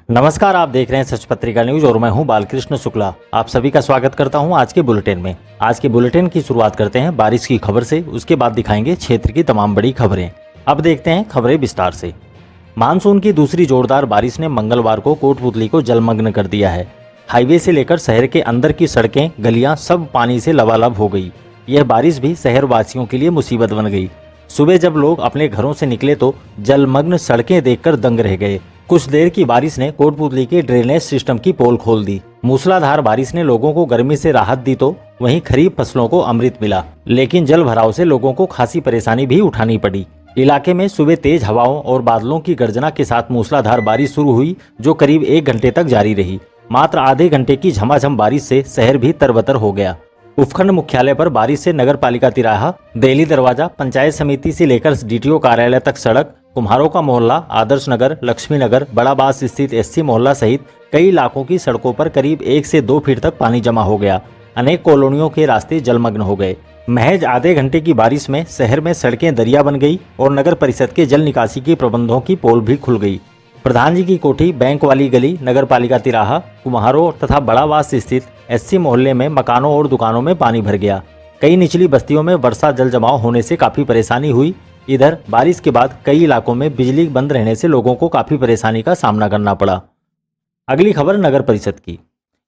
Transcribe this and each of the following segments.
नमस्कार, आप देख रहे हैं सच पत्रिका न्यूज और मैं हूं बालकृष्ण शुक्ला। आप सभी का स्वागत करता हूं आज के बुलेटिन में। आज के बुलेटिन की शुरुआत करते हैं बारिश की खबर से, उसके बाद दिखाएंगे क्षेत्र की तमाम बड़ी खबरें। अब देखते हैं खबरें विस्तार से। मानसून की दूसरी जोरदार बारिश ने मंगलवार को कोटपुतली को जलमग्न कर दिया है। हाईवे से लेकर शहर के अंदर की सड़कें, गलियां सब पानी से लबालब हो गई। यह बारिश भी शहर वासियों के लिए मुसीबत बन गई। सुबह जब लोग अपने घरों से निकले तो जलमग्न सड़कें देखकर दंग रह गए। कुछ देर की बारिश ने कोटपुतली के ड्रेनेज सिस्टम की पोल खोल दी। मूसलाधार बारिश ने लोगों को गर्मी से राहत दी तो वहीं खरीफ फसलों को अमृत मिला, लेकिन जल भराव से लोगों को खासी परेशानी भी उठानी पड़ी। इलाके में सुबह तेज हवाओं और बादलों की गर्जना के साथ मूसलाधार बारिश शुरू हुई, जो करीब 1 घंटे तक जारी रही। मात्र आधे घंटे की झमाझम बारिश से शहर भी तरबतर हो गया। उपखंड मुख्यालय पर बारिश से नगर पालिका तिराहा, देली दरवाजा, पंचायत समिति से लेकर डीटीओ कार्यालय तक सड़क, कुम्हारों का मोहल्ला, आदर्श नगर, लक्ष्मी नगर, बड़ा बास स्थित एससी मोहल्ला सहित कई इलाकों की सड़कों पर करीब 1 से 2 फीट तक पानी जमा हो गया। अनेक कॉलोनियों के रास्ते जलमग्न हो गए। महज आधे घंटे की बारिश में शहर में सड़कें दरिया बन गई और नगर परिषद के जल निकासी के प्रबंधों की पोल भी खुल गई। प्रधान जी की कोठी, बैंक वाली गली, नगर पालिका तिराहा, कुम्हारों तथा बड़ावास स्थित एससी मोहल्ले में मकानों और दुकानों में पानी भर गया। कई निचली बस्तियों में वर्षा जल जमाव होने से काफी परेशानी हुई। इधर बारिश के बाद कई इलाकों में बिजली बंद रहने से लोगों को काफी परेशानी का सामना करना पड़ा। अगली खबर नगर परिषद की।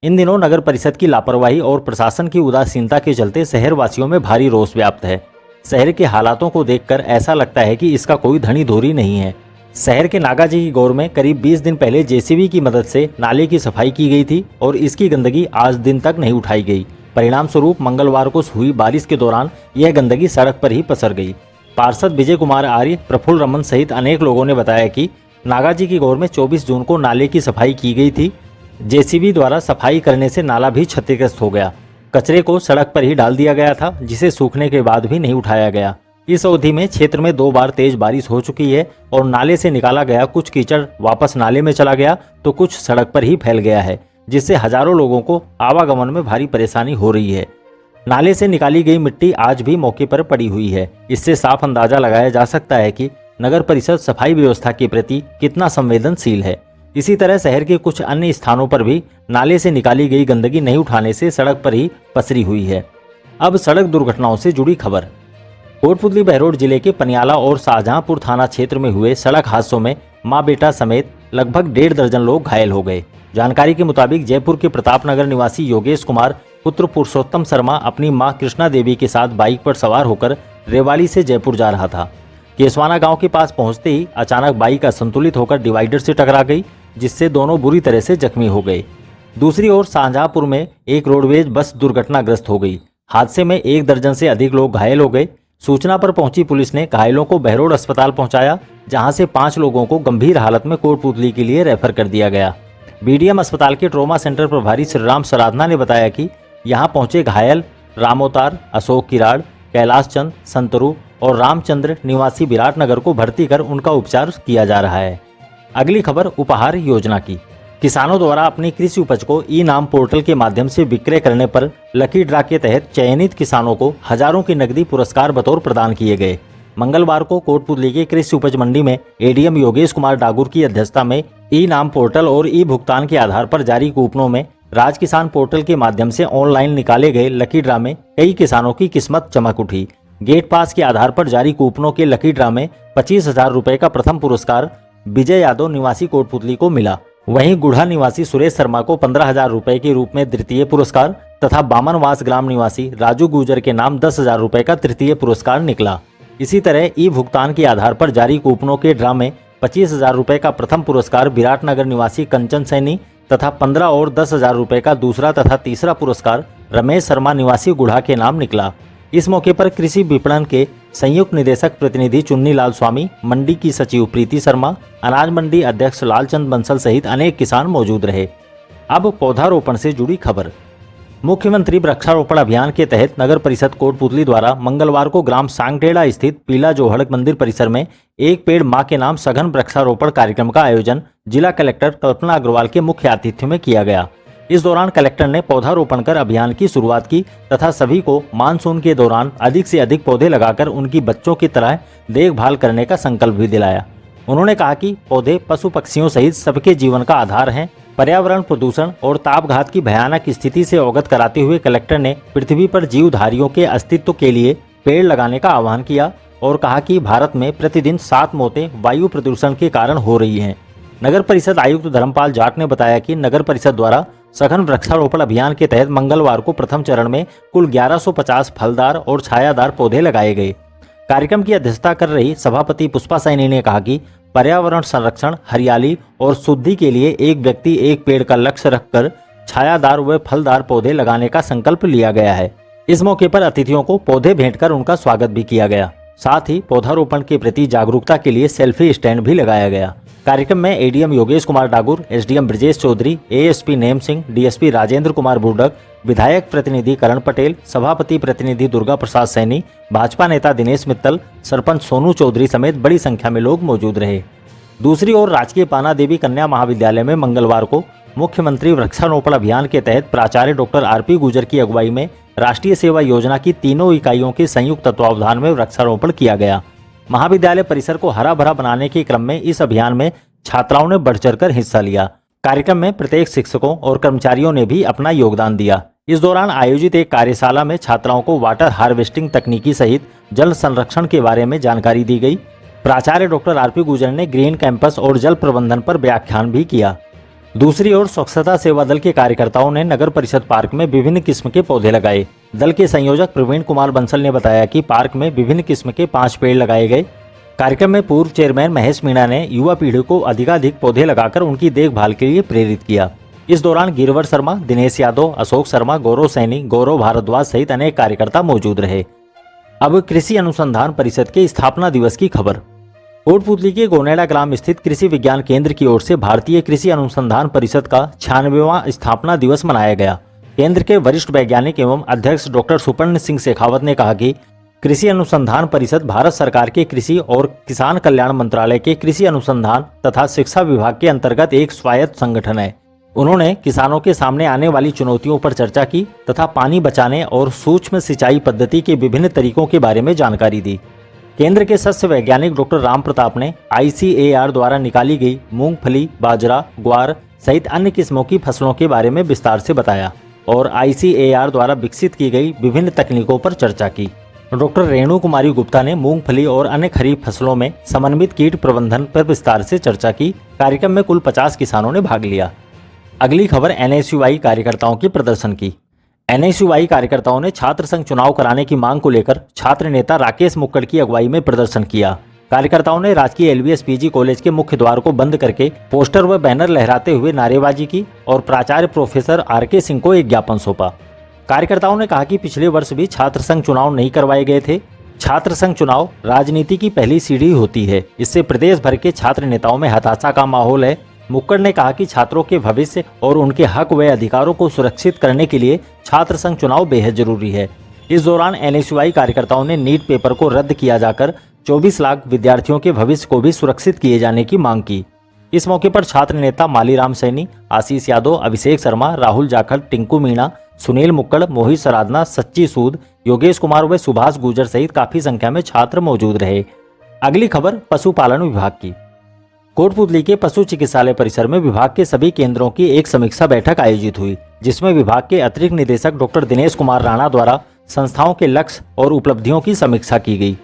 इन दिनों नगर परिषद की लापरवाही और प्रशासन की उदासीनता के चलते शहर वासियों में भारी रोष व्याप्त है। शहर के हालातों को देखकर ऐसा लगता है कि इसका कोई धनी धोरी नहीं है। शहर के नागाजी की गौर में करीब 20 दिन पहले जेसीबी की मदद से नाले की सफाई की गई थी और इसकी गंदगी आज दिन तक नहीं उठाई गई। परिणाम स्वरूप मंगलवार को हुई बारिश के दौरान यह गंदगी सड़क पर ही पसर गई। पार्षद विजय कुमार आर्य, प्रफुल्ल रमन सहित अनेक लोगों ने बताया कि नागाजी की गौर में 24 जून को नाले की सफाई की गई थी। जेसीबी द्वारा सफाई करने से नाला भी क्षतिग्रस्त हो गया। कचरे को सड़क पर ही डाल दिया गया था, जिसे सूखने के बाद भी नहीं उठाया गया। इस अवधि में क्षेत्र में 2 बार तेज बारिश हो चुकी है और नाले से निकाला गया कुछ कीचड़ वापस नाले में चला गया तो कुछ सड़क पर ही फैल गया है, जिससे हजारों लोगों को आवागमन में भारी परेशानी हो रही है। नाले से निकाली गई मिट्टी आज भी मौके पर पड़ी हुई है। इससे साफ अंदाजा लगाया जा सकता है कि नगर परिषद सफाई व्यवस्था के प्रति कितना संवेदनशील है। इसी तरह शहर के कुछ अन्य स्थानों पर भी नाले से निकाली गई गंदगी नहीं उठाने से सड़क पर ही पसरी हुई है। अब सड़क दुर्घटनाओं से जुड़ी खबर। कोटपुतली बहरोड जिले के पनियाला और शाहजहांपुर थाना क्षेत्र में हुए सड़क हादसों में मां बेटा समेत लगभग 1.5 दर्जन लोग घायल हो गए। जानकारी के मुताबिक जयपुर के प्रतापनगर निवासी योगेश कुमार पुत्र पुरुषोत्तम शर्मा अपनी मां कृष्णा देवी के साथ बाइक पर सवार होकर रेवाड़ी से जयपुर जा रहा था। केसवाना गांव के पास पहुंचते ही अचानक बाइक असंतुलित होकर डिवाइडर से टकरा गई, जिससे दोनों बुरी तरह से जख्मी हो गए। दूसरी ओर शाहजहांपुर में एक रोडवेज बस दुर्घटनाग्रस्त हो गई। हादसे में 1 दर्जन से अधिक लोग घायल हो गए। सूचना पर पहुंची पुलिस ने घायलों को बहरोड अस्पताल पहुंचाया, जहां से 5 लोगों को गंभीर हालत में कोटपुतली के लिए रेफर कर दिया गया। बीडीएम अस्पताल के ट्रॉमा सेंटर प्रभारी श्रीराम सराधना ने बताया कि यहां पहुंचे घायल रामोतार, अशोक किराड़, कैलाश चंद, संतरू और रामचंद्र निवासी विराटनगर को भर्ती कर उनका उपचार किया जा रहा है। अगली खबर उपहार योजना की। किसानों द्वारा अपनी कृषि उपज को ई नाम पोर्टल के माध्यम से विक्रय करने पर लकी ड्रा के तहत चयनित किसानों को हजारों की नकदी पुरस्कार बतौर प्रदान किए गए। मंगलवार को कोटपुतली के कृषि उपज मंडी में एडीएम योगेश कुमार डागुर की अध्यक्षता में ई नाम पोर्टल और ई भुगतान के आधार पर जारी कूपनों में राज किसान पोर्टल के माध्यम से ऑनलाइन निकाले गए लकी ड्रा में कई किसानों की किस्मत चमक उठी। गेट पास के आधार पर जारी कूपनों के लकी ड्रा में 25,000 रुपए का प्रथम पुरस्कार विजय यादव निवासी कोटपुतली को मिला। वहीं गुढ़ा निवासी सुरेश शर्मा को 15,000 रुपए के रूप में द्वितीय पुरस्कार तथा बामनवास ग्राम निवासी राजू गुजर के नाम 10,000 रुपए का तृतीय पुरस्कार निकला। इसी तरह ई भुगतान के आधार पर जारी कूपनों के ड्रा में 25,000 रुपए का प्रथम पुरस्कार विराटनगर निवासी कंचन सैनी तथा 15 और 10,000 रुपए का दूसरा तथा तीसरा पुरस्कार रमेश शर्मा निवासी गुढ़ा के नाम निकला। इस मौके पर कृषि विपणन के संयुक्त निदेशक प्रतिनिधि चुन्नी लाल स्वामी, मंडी की सचिव प्रीति शर्मा, अनाज मंडी अध्यक्ष लालचंद बंसल सहित अनेक किसान मौजूद रहे। अब पौधारोपण से जुड़ी खबर। मुख्यमंत्री वृक्षारोपण अभियान के तहत नगर परिषद कोटपुतली द्वारा मंगलवार को ग्राम सांगटेड़ा स्थित पीला जोहड़क मंदिर परिसर में एक पेड़ मां के नाम सघन वृक्षारोपण कार्यक्रम का आयोजन जिला कलेक्टर कल्पना अग्रवाल के मुख्य आतिथ्य में किया गया। इस दौरान कलेक्टर ने पौधारोपण कर अभियान की शुरुआत की तथा सभी को मानसून के दौरान अधिक से अधिक पौधे लगाकर उनकी बच्चों की तरह देखभाल करने का संकल्प भी दिलाया। उन्होंने कहा कि पौधे पशु पक्षियों सहित सबके जीवन का आधार हैं। पर्यावरण प्रदूषण और तापघात की भयानक स्थिति से अवगत कराते हुए कलेक्टर ने पृथ्वी पर जीवधारियों के अस्तित्व के लिए पेड़ लगाने का आह्वान किया और कहा कि भारत में प्रतिदिन 7 मौतें वायु प्रदूषण के कारण हो रही हैं। नगर परिषद आयुक्त धर्मपाल जाट ने बताया कि नगर परिषद द्वारा सघन वृक्षारोपण अभियान के तहत मंगलवार को प्रथम चरण में कुल 1150 फलदार और छायादार पौधे लगाए गए। कार्यक्रम की अध्यक्षता कर रही सभापति पुष्पा सैनी ने कहा कि पर्यावरण संरक्षण, हरियाली और शुद्धि के लिए एक व्यक्ति एक पेड़ का लक्ष्य रखकर छायादार व फलदार पौधे लगाने का संकल्प लिया गया है। इस मौके पर अतिथियों को पौधे भेंट कर उनका स्वागत भी किया गया। साथ ही पौधारोपण के प्रति जागरूकता के लिए सेल्फी स्टैंड भी लगाया गया। कार्यक्रम में ADM Yogesh Kumar Dagur, SDM Brajesh Chaudhary, ASP Nem Singh, DSP Rajendra Kumar Burdak, विधायक प्रतिनिधि करण पटेल, सभापति प्रतिनिधि दुर्गा प्रसाद सैनी, भाजपा नेता दिनेश मित्तल, सरपंच सोनू चौधरी समेत बड़ी संख्या में लोग मौजूद रहे। दूसरी ओर राजकीय पाना देवी कन्या महाविद्यालय में मंगलवार को मुख्यमंत्री वृक्षारोपण अभियान के तहत प्राचार्य डॉक्टर आरपी गुर्जर की अगुवाई में राष्ट्रीय सेवा योजना की तीनों इकाइयों के संयुक्त तत्वावधान में वृक्षारोपण किया गया। महाविद्यालय परिसर को हरा भरा बनाने के क्रम में इस अभियान में छात्राओं ने बढ़ चढ़कर हिस्सा लिया। कार्यक्रम में प्रत्येक शिक्षकों और कर्मचारियों ने भी अपना योगदान दिया। इस दौरान आयोजित एक कार्यशाला में छात्राओं को वाटर हार्वेस्टिंग तकनीकी सहित जल संरक्षण के बारे में जानकारी दी गई। प्राचार्य डॉक्टर आरपी गुर्जर ने ग्रीन कैंपस और जल प्रबंधन पर व्याख्यान भी किया। दूसरी ओर स्वच्छता सेवा दल के कार्यकर्ताओं ने नगर परिषद पार्क में विभिन्न किस्म के पौधे लगाए। दल के संयोजक प्रवीण कुमार बंसल ने बताया कि पार्क में विभिन्न किस्म के 5 पेड़ लगाए गए। कार्यक्रम में पूर्व चेयरमैन महेश मीणा ने युवा पीढ़ी को अधिकाधिक पौधे लगाकर उनकी देखभाल के लिए प्रेरित किया। इस दौरान गिरवर शर्मा, दिनेश यादव, अशोक शर्मा, गौरव सैनी, गौरव भारद्वाज सहित अनेक कार्यकर्ता मौजूद रहे। अब कृषि अनुसंधान परिषद के स्थापना दिवस की खबर। कोटपूतली के गोनेडा ग्राम स्थित कृषि विज्ञान केंद्र की ओर से भारतीय कृषि अनुसंधान परिषद का 96वां स्थापना दिवस मनाया गया। केंद्र के वरिष्ठ वैज्ञानिक एवं अध्यक्ष डॉक्टर सुपर्ण सिंह शेखावत ने कहा कि कृषि अनुसंधान परिषद भारत सरकार के कृषि और किसान कल्याण मंत्रालय के कृषि अनुसंधान तथा शिक्षा विभाग के अंतर्गत एक स्वायत्त संगठन है। उन्होंने किसानों के सामने आने वाली चुनौतियों पर चर्चा की तथा पानी बचाने और सूक्ष्म सिंचाई पद्धति के विभिन्न तरीकों के बारे में जानकारी दी। केंद्र के सस्य वैज्ञानिक डॉक्टर राम प्रताप ने ICAR द्वारा निकाली गई मूंगफली, बाजरा, ग्वार सहित अन्य किस्मों की फसलों के बारे में विस्तार से बताया और ICAR द्वारा विकसित की गई विभिन्न तकनीकों पर चर्चा की। डॉक्टर रेणु कुमारी गुप्ता ने मूंगफली और अन्य खरीफ फसलों में समन्वित कीट प्रबंधन पर विस्तार से चर्चा की। कार्यक्रम में कुल 50 किसानों ने भाग लिया। अगली खबर NSUI कार्यकर्ताओं के प्रदर्शन की। NSUI कार्यकर्ताओं ने छात्र संघ चुनाव कराने की मांग को लेकर छात्र नेता राकेश मुक्कड़ की अगुवाई में प्रदर्शन किया। कार्यकर्ताओं ने राजकीय LBS PG कॉलेज के मुख्य द्वार को बंद करके पोस्टर व बैनर लहराते हुए नारेबाजी की और प्राचार्य प्रोफेसर RK सिंह को एक ज्ञापन सौंपा। कार्यकर्ताओं ने कहा कि पिछले वर्ष भी छात्र संघ चुनाव नहीं करवाए गए थे। छात्र संघ चुनाव राजनीति की पहली सीढ़ी होती है। इससे प्रदेश भर के छात्र नेताओं में हताशा का माहौल है। मुक्कड़ ने कहा कि छात्रों के भविष्य और उनके हक व अधिकारों को सुरक्षित करने के लिए छात्र संघ चुनाव बेहद जरूरी है। इस दौरान NSUI कार्यकर्ताओं ने नीट पेपर को रद्द किया जाकर 24 लाख विद्यार्थियों के भविष्य को भी सुरक्षित किए जाने की मांग की। इस मौके पर छात्र नेता मालीराम सैनी, आशीष यादव, अभिषेक शर्मा, राहुल जाखड़, टिंकू मीणा, सुनील मुक्कड़, मोहित सराधना, सच्ची सूद, योगेश कुमार व सुभाष गुर्जर सहित काफी संख्या में छात्र मौजूद रहे। अगली खबर पशुपालन विभाग की। कोटपूतली के पशु चिकित्सालय परिसर में विभाग के सभी केंद्रों की एक समीक्षा बैठक आयोजित हुई, जिसमें विभाग के अतिरिक्त निदेशक डॉक्टर दिनेश कुमार राणा द्वारा संस्थाओं के लक्ष्य और उपलब्धियों की समीक्षा की गई।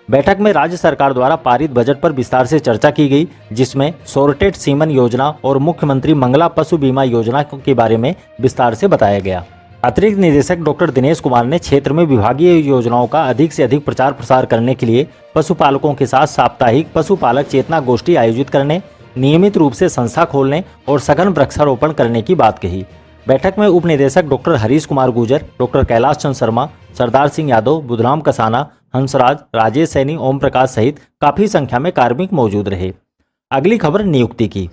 बैठक में राज्य सरकार द्वारा पारित बजट पर विस्तार से चर्चा की गई, जिसमें सोर्टेड सीमन योजना और मुख्यमंत्री मंगला पशु बीमा योजना के बारे में विस्तार से बताया गया। अतिरिक्त निदेशक डॉक्टर दिनेश कुमार ने क्षेत्र में विभागीय योजनाओं का अधिक से अधिक प्रचार प्रसार करने के लिए पशुपालकों के साथ साप्ताहिक पशुपालक चेतना गोष्ठी आयोजित करने, नियमित रूप से संस्था खोलने और सघन वृक्षारोपण करने की बात कही। बैठक में उप निदेशक डॉक्टर हरीश कुमार गुर्जर, डॉक्टर कैलाश चंद्र शर्मा, सरदार सिंह यादव, बुधराम कसाना, हंसराज, राजेश सैनी, ओम प्रकाश सहित काफी संख्या में कार्मिक मौजूद रहे। अगली खबर नियुक्ति की।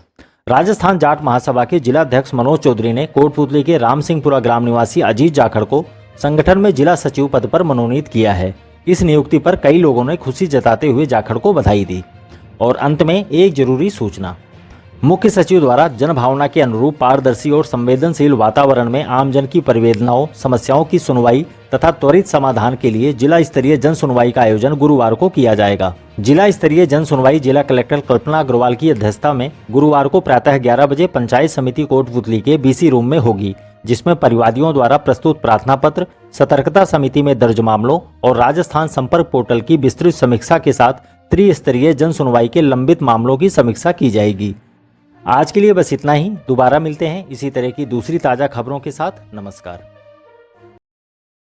राजस्थान जाट महासभा के जिलाध्यक्ष मनोज चौधरी ने कोटपूतली के रामसिंहपुरा ग्राम निवासी अजीत जाखड़ को संगठन में जिला सचिव पद पर मनोनीत किया है। इस नियुक्ति पर कई लोगों ने खुशी जताते हुए जाखड़ को बधाई दी। और अंत में एक जरूरी सूचना। मुख्य सचिव द्वारा जनभावना के अनुरूप पारदर्शी और संवेदनशील वातावरण में आमजन की परिवेदनाओं, समस्याओं की सुनवाई तथा त्वरित समाधान के लिए जिला स्तरीय जन सुनवाई का आयोजन गुरुवार को किया जाएगा। जिला स्तरीय जन सुनवाई जिला कलेक्टर कल्पना अग्रवाल की अध्यक्षता में गुरुवार को प्रातः 11 बजे पंचायत समिति कोटपुतली के BC रूम में होगी, जिसमें परिवादियों द्वारा प्रस्तुत प्रार्थना पत्र, सतर्कता समिति में दर्ज मामलों और राजस्थान संपर्क पोर्टल की विस्तृत समीक्षा के साथ त्रिस्तरीय जन सुनवाई के लंबित मामलों की समीक्षा की जाएगी। आज के लिए बस इतना ही। दोबारा मिलते हैं इसी तरह की दूसरी ताज़ा खबरों के साथ। नमस्कार।